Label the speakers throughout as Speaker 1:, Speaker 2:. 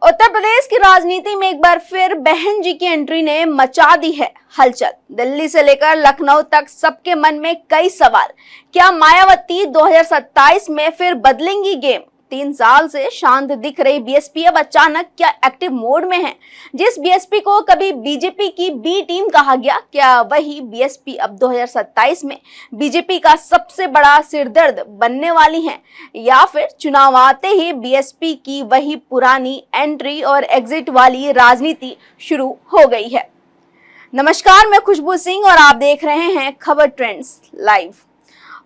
Speaker 1: उत्तर प्रदेश की राजनीति में एक बार फिर बहन जी की एंट्री ने मचा दी है हलचल। दिल्ली से लेकर लखनऊ तक सबके मन में कई सवाल। क्या मायावती 2027 में फिर बदलेंगी गेम? 3 साल से शांत दिख रही बीएसपी अब अचानक क्या एक्टिव मोड में है? जिस बीएसपी को कभी बीजेपी की बी टीम कहा गया, क्या वही बीएसपी अब 2027 में बीजेपी का सबसे बड़ा सिरदर्द बनने वाली है, या फिर चुनाव आते ही बीएसपी की वही पुरानी एंट्री और एग्जिट वाली राजनीति शुरू हो गई है? नमस्कार, मैं खुशबू सिंह और आप देख रहे हैं खबर ट्रेंड्स लाइव।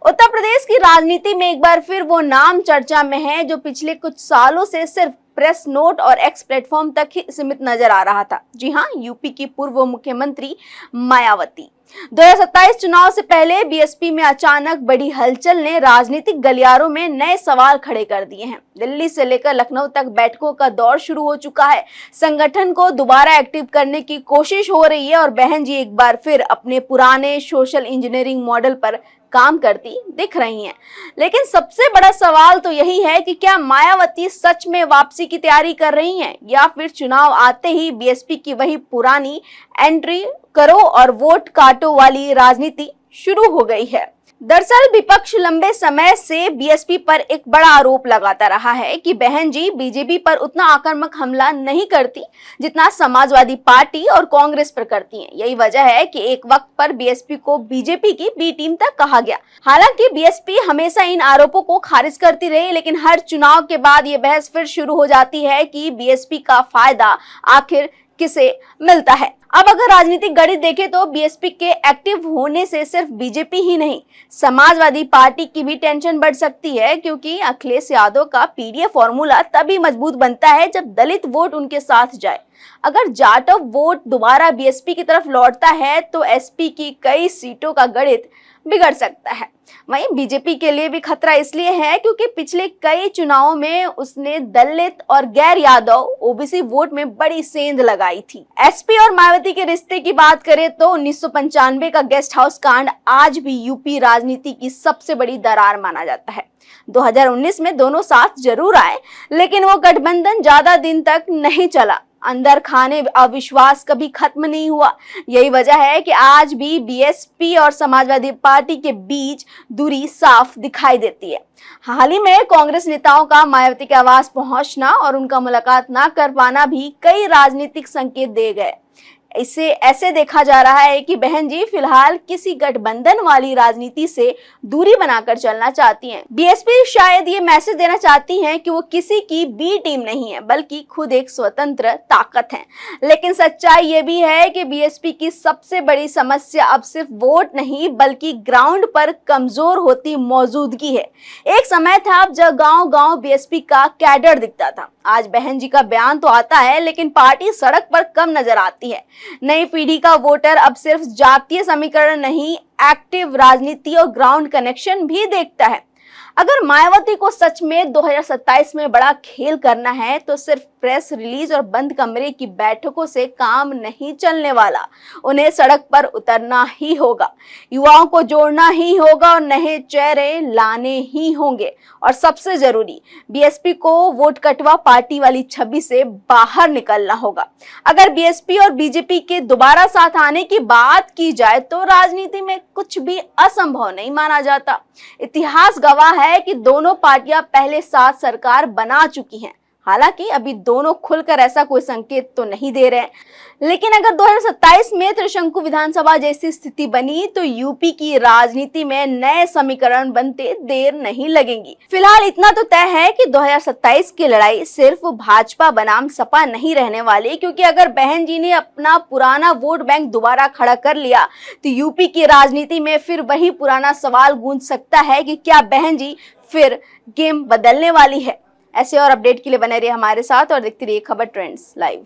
Speaker 1: उत्तर प्रदेश की राजनीति में एक बार फिर वो नाम चर्चा में है जो पिछले कुछ सालों से सिर्फ प्रेस नोट और एक्स प्लेटफॉर्म तक ही सीमित नजर आ रहा था। जी हां, यूपी की पूर्व मुख्यमंत्री मायावती। 2027 चुनाव से पहले बीएसपी में अचानक बड़ी हलचल ने राजनीतिक गलियारों में नए सवाल खड़े कर दिए हैं। दिल्ली से लेकर लखनऊ तक बैठकों का दौर शुरू हो चुका है। संगठन को दोबारा एक्टिव करने की कोशिश हो रही है और बहन जी एक बार फिर अपने पुराने सोशल इंजीनियरिंग मॉडल पर काम करती दिख रही हैं। लेकिन सबसे बड़ा सवाल तो यही है कि क्या मायावती सच में वापसी की तैयारी कर रही हैं, या फिर चुनाव आते ही बीएसपी की वही पुरानी एंट्री करो और वोट काटो वाली राजनीति शुरू हो गई है। दरअसल विपक्ष लंबे समय से बीएसपी पर एक बड़ा आरोप लगाता रहा है कि बहन जी बीजेपी पर उतना आक्रामक हमला नहीं करती जितना समाजवादी पार्टी और कांग्रेस पर करती हैं। यही वजह है कि एक वक्त पर बीएसपी को बीजेपी की बी टीम तक कहा गया। हालांकि बीएसपी हमेशा इन आरोपों को खारिज करती रही, लेकिन हर चुनाव के बाद ये बहस फिर शुरू हो जाती है कि बीएसपी का फायदा आखिर किसे मिलता है। अब अगर राजनीतिक गणित देखें तो बीएसपी के एक्टिव होने से सिर्फ बीजेपी ही नहीं, समाजवादी पार्टी की भी टेंशन बढ़ सकती है, क्योंकि अखिलेश यादव का पीडीए फॉर्मूला तभी मजबूत बनता है जब दलित वोट उनके साथ जाए। अगर जाटव वोट दोबारा बीएसपी की तरफ लौटता है तो एसपी की कई सीटों का गणित बिगड़ सकता है। वहीं बीजेपी के लिए भी खतरा इसलिए है क्योंकि पिछले कई चुनावों में उसने दलित और गैर यादव ओबीसी वोट में बड़ी सेंध लगाई थी। एसपी और मायावती के रिश्ते की बात करें तो 1995 का गेस्ट हाउस कांड आज भी यूपी राजनीति की सबसे बड़ी दरार माना जाता है। 2019 में दोनों साथ जरूर आए, लेकिन वो गठबंधन ज्यादा दिन तक नहीं चला। अंदर खाने अविश्वास कभी खत्म नहीं हुआ। यही वजह है कि आज भी बीएसपी और समाजवादी पार्टी के बीच दूरी साफ दिखाई देती है। हाल ही में कांग्रेस नेताओं का मायावती के आवास पहुंचना और उनका मुलाकात ना कर पाना भी कई राजनीतिक संकेत दे गए। इसे ऐसे देखा जा रहा है कि बहन जी फिलहाल किसी गठबंधन वाली राजनीति से दूरी बनाकर चलना चाहती हैं। बीएसपी शायद ये मैसेज देना चाहती हैं कि वो किसी की बी टीम नहीं है, बल्कि खुद एक स्वतंत्र ताकत है। लेकिन सच्चाई ये भी है कि बीएसपी की सबसे बड़ी समस्या अब सिर्फ वोट नहीं, बल्कि ग्राउंड पर कमजोर होती मौजूदगी है। एक समय था जब गांव-गांव बीएसपी का कैडर दिखता था। आज बहन जी का बयान तो आता है, लेकिन पार्टी सड़क पर कम नजर आती है। नई पीढ़ी का वोटर अब सिर्फ जातीय समीकरण नहीं, एक्टिव राजनीति और ग्राउंड कनेक्शन भी देखता है। अगर मायावती को सच में 2027 में बड़ा खेल करना है तो सिर्फ प्रेस रिलीज और बंद कमरे की बैठकों से काम नहीं चलने वाला। उन्हें सड़क पर उतरना ही होगा, युवाओं को जोड़ना ही होगा और नए चेहरे लाने ही होंगे। और सबसे जरूरी, बीएसपी को वोट कटवा पार्टी वाली छवि से बाहर निकलना होगा। अगर बीएसपी और बीजेपी के दोबारा साथ आने की बात की जाए तो राजनीति में कुछ भी असंभव नहीं माना जाता। इतिहास गवाह है कि दोनों पार्टियां पहले साथ सरकार बना चुकी हैं। हालांकि अभी दोनों खुलकर ऐसा कोई संकेत तो नहीं दे रहे हैं, लेकिन अगर 2027 में त्रिशंकु विधानसभा जैसी स्थिति बनी तो यूपी की राजनीति में नए समीकरण बनते देर नहीं लगेगी। फिलहाल इतना तो तय है कि 2027 की लड़ाई सिर्फ भाजपा बनाम सपा नहीं रहने वाली, क्योंकि अगर बहन जी ने अपना पुराना वोट बैंक दोबारा खड़ा कर लिया तो यूपी की राजनीति में फिर वही पुराना सवाल गूंज सकता है कि क्या बहन जी फिर गेम बदलने वाली है। ऐसे और अपडेट के लिए बने रहिए हमारे साथ और देखते रहिए खबर ट्रेंड्स लाइव।